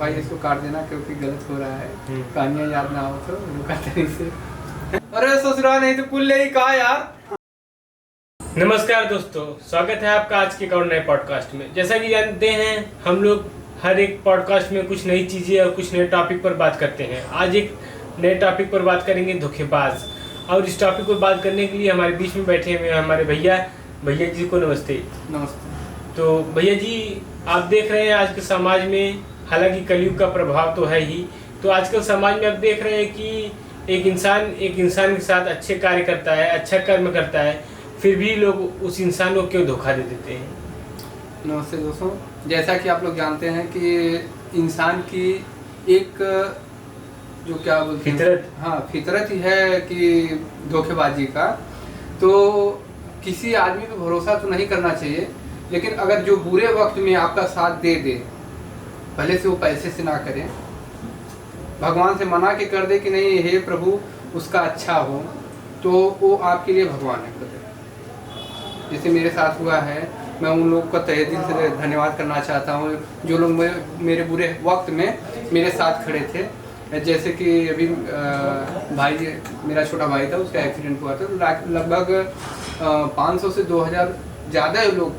भाई इसको काट देना क्योंकि गलत हो रहा है, कहानियाँ याद ना हो तो रुका तरी से। अरे ससुरा नहीं तो पुल ले ही कहा यार। नमस्कार दोस्तों, स्वागत है आपका आज के एक और नए पॉडकास्ट में। जैसा कि जानते हैं हम लोग हर एक पॉडकास्ट में कुछ नई चीज़ें और कुछ नए टॉपिक पर बात करते हैं। आज एक नए टॉपिक पर बात करेंगे, धोखेबाज। और इस टॉपिक पर बात करने के लिए हमारे बीच में बैठे हुए हमारे भैया जी को नमस्ते। नमस्ते। तो भैया जी, आप देख रहे हैं आज के समाज में, हालांकि कलयुग का प्रभाव तो है ही, तो आजकल समाज में आप देख रहे हैं कि एक इंसान के साथ अच्छे कार्य करता है, अच्छा कर्म करता है, फिर भी लोग उस इंसान को क्यों धोखा दे देते हैं। नमस्ते दोस्तों, जैसा कि आप लोग जानते हैं कि इंसान की एक जो क्या बोलते हैं फितरत, हाँ फितरत ही है कि धोखेबाजी का। तो किसी आदमी पे भरोसा तो नहीं करना चाहिए, लेकिन अगर जो बुरे वक्त में आपका साथ दे दे, पहले से वो पैसे से ना करें, भगवान से मना के कर दे कि नहीं हे प्रभु उसका अच्छा हो, तो वो आपके लिए भगवान है। जैसे मेरे साथ हुआ है, मैं उन लोगों का तहे दिल से धन्यवाद करना चाहता हूँ जो लोग मेरे बुरे वक्त में मेरे साथ खड़े थे। जैसे कि अभी भाई, मेरा छोटा भाई था, उसका एक्सीडेंट हुआ था। लगभग 500 से 2000 ज़्यादा लोग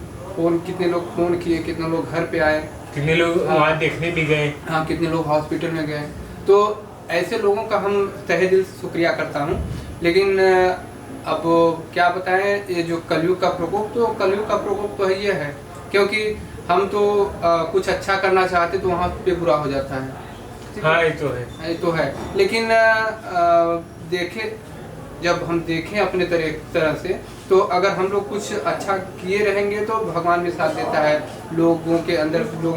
कितने लोग फ़ोन किए, कितने लोग घर पे आए, कितने लोग वहाँ देखने भी गए, हाँ कितने लोग हॉस्पिटल में गए। तो ऐसे लोगों का हम तहे दिल से शुक्रिया करता हूँ। लेकिन अब क्या बताएं, ये जो कलयुग का प्रकोप तो है, ये है क्योंकि हम तो कुछ अच्छा करना चाहते तो वहाँ पे बुरा हो जाता है। हाँ ये तो है। लेकिन जब हम देखें अपने तरह से, तो अगर हम लोग कुछ अच्छा किए रहेंगे तो भगवान भी साथ देता है, लोगों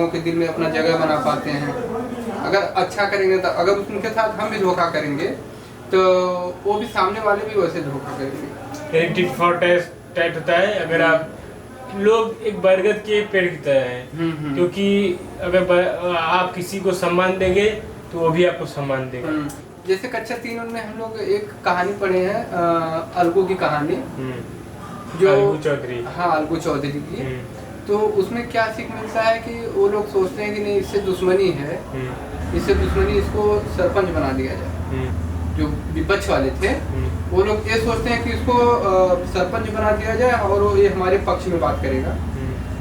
के दिल में अपना जगह बना पाते हैं। अगर अच्छा करेंगे तो अगर उनके साथ हम भी धोखा करेंगे तो वो भी सामने वाले भी वैसे धोखा करेंगे। टिट फॉर टैट होता है। अगर आप लोग एक बरगद के पेड़ की तरह हैं, क्योंकि अगर आप किसी को सम्मान देंगे तो वो भी आपको सम्मान देगा। जैसे कक्षा 3 में हम लोग एक कहानी पढ़े हैं, अलगू की कहानी, जो अलगू चौधरी की। तो उसमें क्या सीख मिलता है कि वो लोग सोचते हैं कि नहीं इससे दुश्मनी है, इसको सरपंच बना दिया जाए। जो विपक्ष वाले थे वो लोग ये सोचते हैं कि इसको सरपंच बना दिया जाए और ये हमारे पक्ष में बात करेगा।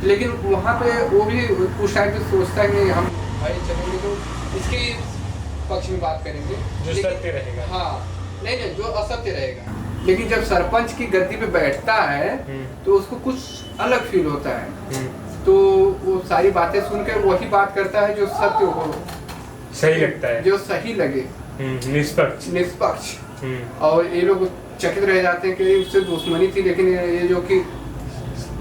लेकिन वहाँ पे वो भी उस टाइम पे सोचता है कि हम भाई चलेंगे तो इसके पक्ष में बात करेंगे जो सत्य रहेगा। हाँ नहीं, जो असत्य रहेगा। लेकिन जब सरपंच की गद्दी पे बैठता है तो उसको कुछ अलग फील होता है। तो वो सारी बातें सुनकर वही बात करता है जो सत्य हो, सही लगता है, जो सही लगे, निष्पक्ष। और ये लोग चकित रह जाते हैं कि उससे दुश्मनी थी, लेकिन ये जो कि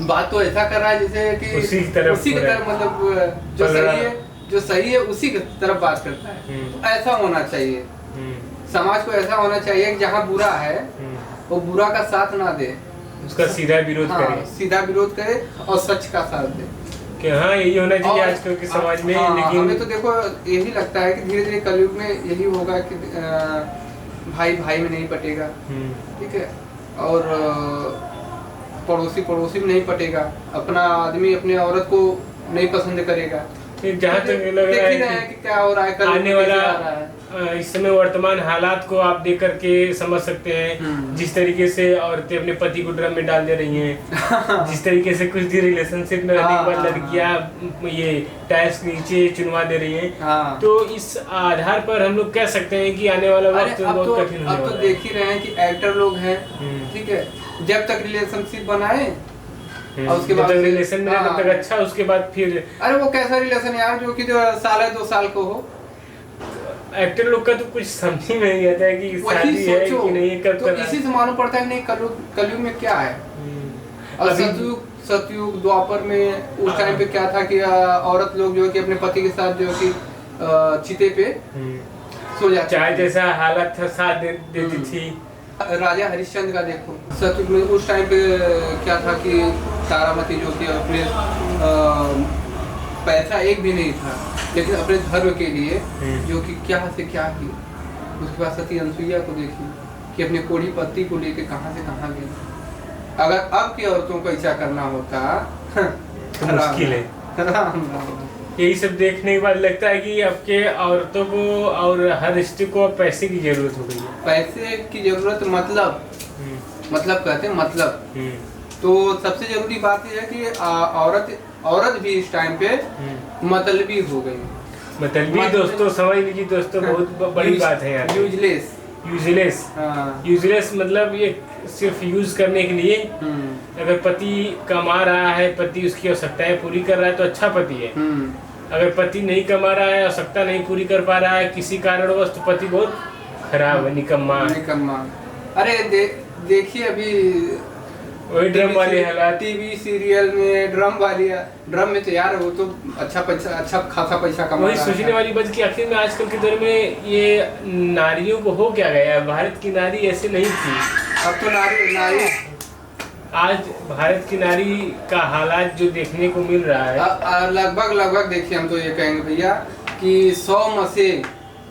बात तो ऐसा कर रहा है जैसे कि उसी की तरफ मतलब जो सही है उसी की तरफ बात करता है। तो ऐसा होना चाहिए, समाज को ऐसा होना चाहिए कि जहाँ बुरा है वो बुरा का साथ ना दे, उसका सीधा विरोध करे और सच का साथ दे। कि हाँ यही होना चाहिए आजकल के समाज में। लेकिन हमें तो देखो यही लगता है कि धीरे धीरे कलयुग में यही होगा कि भाई भाई में नहीं पटेगा, ठीक है, और पड़ोसी में नहीं पटेगा, अपना आदमी अपने औरत को नहीं पसंद करेगा। जहाँ तक लग रहा है कि क्या हो रहा है आने वाला इस समय वर्तमान हालात को आप देख करके समझ सकते हैं। जिस तरीके से औरतें अपने पति को ड्रम में डाल दे रही हैं, जिस तरीके से कुछ दिन रिलेशनशिप में रहने के बाद लड़कियां ये टाइल्स के नीचे चुनवा दे रही हैं। तो इस आधार पर हम लोग कह सकते हैं कि आने वाला वक्त बहुत कठिन होने वाला है। अब तो देख ही रहे हैं कि एक्टर लोग हैं, ठीक है, जब तक रिलेशनशिप बनाए और उसके बाद रिलेशन में तब तक अच्छा, उसके बाद फिर अरे वो कैसा रिलेशन यार जो कि 2 साल को हो। एक्टर लोग का तो कुछ समझ ही नहीं आता है कि शादी है कि नहीं, कब तो इसी से मालूम पड़ता है कि नहीं कलयुग में क्या है। और सतयुग द्वापर में उस टाइम पे क्या था कि औरत लोग जो कि अपने पति के साथ जो कि चिते पे सो जाती, चाहे जैसा हालत था साथ देती थी। राजा हरिश्चंद्र का देखो, सतयुग में उस टाइम पे क्या था कि तारामती जो कि अपने पैसा एक भी नहीं था, लेकिन अपने धर्म के लिए जो कि क्या से क्या की। उसके बाद सती अनसुईया को देखी कि अपने कोड़ी पति को लेके कहाँ से कहाँ गई। अगर अब की औरतों को ऐसा करना होता तो मुश्किल है। यही सब देखने के बाद लगता है कि आपके औरतों को और हर रिश्ते को अब पैसे की जरूरत हो गई है। पैसे की जरूरत, मतलब कहते हैं मतलब। तो सबसे जरूरी बात यह है कि औरत भी इस टाइम पे मतलबी हो गई। मतलब दोस्तों समझ लीजिए दोस्तों, बहुत बड़ी बात है यार। यूजलेस मतलब ये सिर्फ यूज करने के लिए। अगर पति कमा रहा है, पति उसकी आवश्यकताएं पूरी कर रहा है तो अच्छा पति है। अगर पति नहीं कमा रहा है, आवश्यकता नहीं पूरी कर पा रहा है किसी कारणवश, तो पति बहुत खराब है, निकम्मा। अरे देखिए अभी वही ड्रम वाले हालात। टीवी सीरियल में ड्रम में तो यार वो तो अच्छा खासा पैसा कमा रहा है। वही सोचने वाली बात कि आखिर में आजकल के दौर में ये नारियों को हो क्या गया। भारत की नारी ऐसे नहीं थी। अब तो नारी आज भारत की नारी का हालात जो देखने को मिल रहा है, लगभग देखिए, हम तो ये कहेंगे भैया कि 100 में से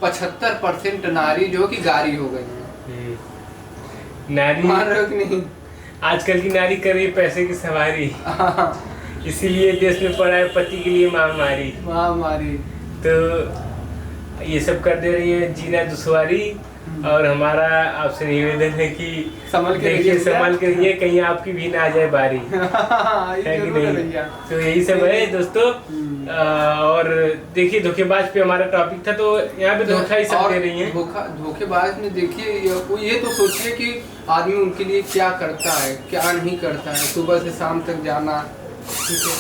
75% नारी जो कि गारी हो गई है। नारी मान रहे हो कि नहीं? आजकल की नारी कर रही है पैसे की सवारी। इसीलिए देश में पड़ा है पति के लिए महामारी। तो ये सब कर दे रही है जीना दुश्वारी। और हमारा आपसे निवेदन है कि संभल के रहिए, कहीं आपकी भी ना आ जाए बारी। है कि नहीं? तो यही सब है दोस्तों। और देखिए धोखेबाज पे हमारा टॉपिक था, तो यहाँ पे धोखा ही सब दे रही है। धोखेबाज में देखिए ये तो सोचिए कि आदमी उनके लिए क्या करता है, क्या नहीं करता है। सुबह से शाम तक जाना,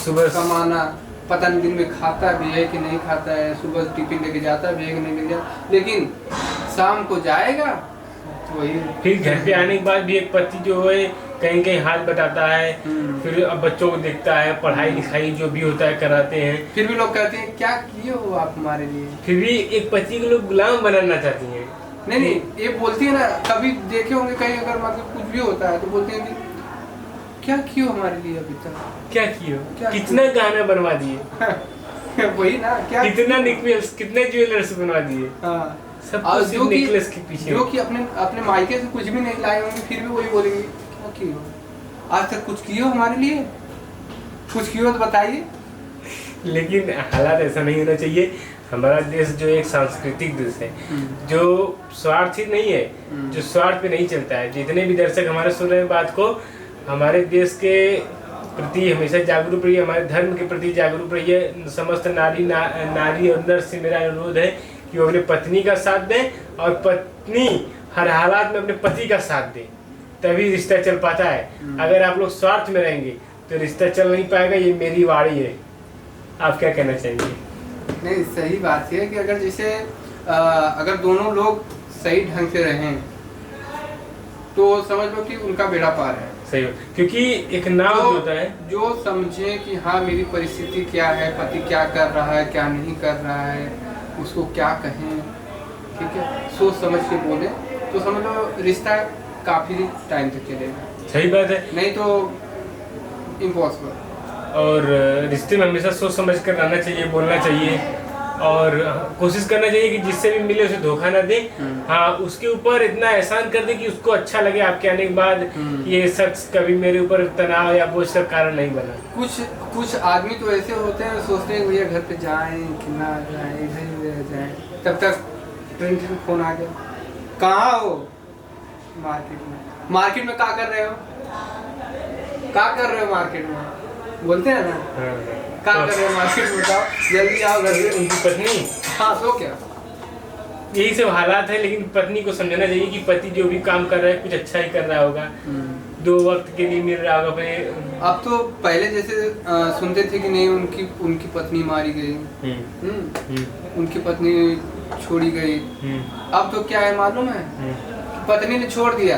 सुबह कमाना, पता नहीं दिन में खाता भी है कि नहीं खाता है, सुबह टिफिन लेके जाता भी है कि नहीं लेके जाता, लेकिन शाम को जाएगा तो वही। फिर घर पे आने के बाद भी एक पति जो है कहीं हाल बताता है। फिर अब बच्चों को देखता है, पढ़ाई लिखाई जो भी होता है कराते हैं। फिर भी लोग कहते हैं क्या किए हो आप हमारे लिए। फिर भी एक पति को लोग गुलाम बनाना चाहती हैं। नहीं ये बोलती है ना, कभी देखे होंगे कहीं अगर मतलब कुछ भी होता है तो बोलते हैं कि क्या किए हो हमारे लिए अभी तक, क्या किए हो, कितना गाना बनवा दिए। वही ना, क्या कितना नेकलेस, कितने ज्वेलर्स बनवा दिए। सब कुछ नेकलेस के पीछे। जो कि अपने मायके से कुछ भी नहीं लाए होंगे, फिर भी वही बोलेंगे क्या किए हो, आज तक कुछ किए हो हमारे लिए, कुछ किए हो तो बताइए। लेकिन हालात ऐसा नहीं होना चाहिए। हमारा देश जो एक सांस्कृतिक देश है, जो स्वार्थी नहीं है, जो स्वार्थ पे नहीं चलता है। जितने भी दर्शक हमारे सुन रहे हैं बात को, हमारे देश के प्रति हमेशा जागरूक रहिए, हमारे धर्म के प्रति जागरूक रहिए। समस्त नारी और नर से मेरा अनुरोध है कि वो अपने पत्नी का साथ दें, और पत्नी हर हालात में अपने पति का साथ दे, तभी रिश्ता चल पाता है। अगर आप लोग स्वार्थ में रहेंगे तो रिश्ता चल नहीं पाएगा। ये मेरी वाणी है। आप क्या कहना चाहेंगे? नहीं, सही बात है कि अगर जैसे अगर दोनों लोग सही ढंग से रहें तो समझ लो कि उनका बेड़ा पार है। सही, क्योंकि एक नाम होता है जो समझे कि हाँ मेरी परिस्थिति क्या है, पति क्या कर रहा है, क्या नहीं कर रहा है, उसको क्या कहें, ठीक है, सोच समझ के बोले तो समझ लो रिश्ता काफी टाइम तक चलेगा। सही बात है, नहीं तो इम्पॉसिबल। और रिश्ते में हमेशा सोच समझ कर रहना चाहिए, बोलना चाहिए, और कोशिश करना चाहिए कि जिससे भी मिले उसे धोखा ना दे। हाँ, उसके ऊपर इतना एहसान कर दे कि उसको अच्छा लगे आपके आने के बाद, ये शख्स कभी मेरे ऊपर तनाव या बोझ का कारण नहीं बना। कुछ आदमी तो ऐसे होते हैं, सोचते हैं भैया घर पे जाएं कि ना जाएं, इधर ही रह जाएं, तब तक ट्रेन फोन आ गया, कहाँ हो? मार्केट में क्या कर रहे हो, क्या कर रहे हो मार्केट में, बोलते हैं ना। क्या कर रहे हो मार्केट में, बताओ जल्दी आओ घर पे। उनकी पत्नी, हाँ तो क्या, यही सब हालात है। लेकिन पत्नी को समझना चाहिए कि पति जो भी काम कर रहा है कुछ अच्छा ही कर रहा होगा, 2 वक्त के लिए मिल रहा होगा अपने। अब तो पहले जैसे सुनते थे कि नहीं उनकी पत्नी मारी गई, उनकी पत्नी छोड़ी गई। अब तो क्या है मालूम है, पत्नी ने छोड़ दिया।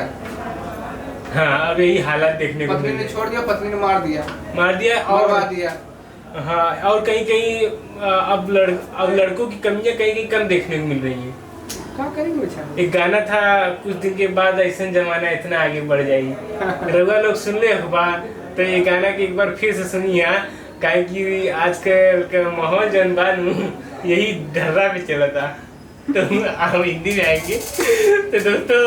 हाँ, अब यही हालात देखने को पत्नी ने छोड़ दिया, पत्नी ने मार दिया और मार दिया। हाँ, और कहीं अब लड़कों की कमियां कहीं कम देखने को मिल रही है। क्या करेंगे बेचारे। एक गाना था, कुछ दिन के बाद ऐसा जमाना इतना आगे बढ़ जाएगी। रउआ लोग सुन ले अखबार, तो ये गाना की एक बार फिर से सुनिए। काहे कि आजकल का माहौल जन बानू यही ढर्रा पे चला था, तो हम हिंदी में आएंगे। तो दोस्तों,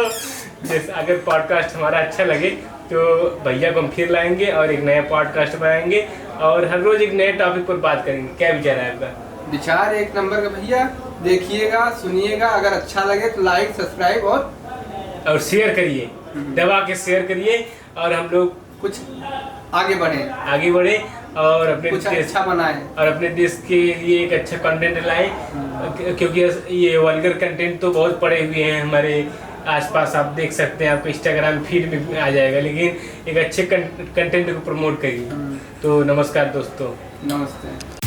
जैसे अगर पॉडकास्ट हमारा अच्छा लगे तो भैया को हम फिर लाएंगे और एक नया पॉडकास्ट बनाएंगे, और हर रोज एक नए टॉपिक पर बात करेंगे। क्या विचार है आपका? विचार एक नंबर का भैया। देखिएगा, सुनिएगा, अगर अच्छा लगे तो लाइक, सब्सक्राइब और शेयर करिए, दबा के शेयर करिए, और हम लोग कुछ आगे बढ़े और अपने कुछ देश अच्छा बनाए, और अपने देश के लिए एक अच्छा कंटेंट लाएं, क्योंकि ये वल्गर कंटेंट तो बहुत पड़े हुए हैं हमारे आसपास। आप देख सकते हैं, आपको इंस्टाग्राम फीड में आ जाएगा, लेकिन एक अच्छे कंटेंट को प्रमोट करिए। तो नमस्कार दोस्तों। नमस्ते।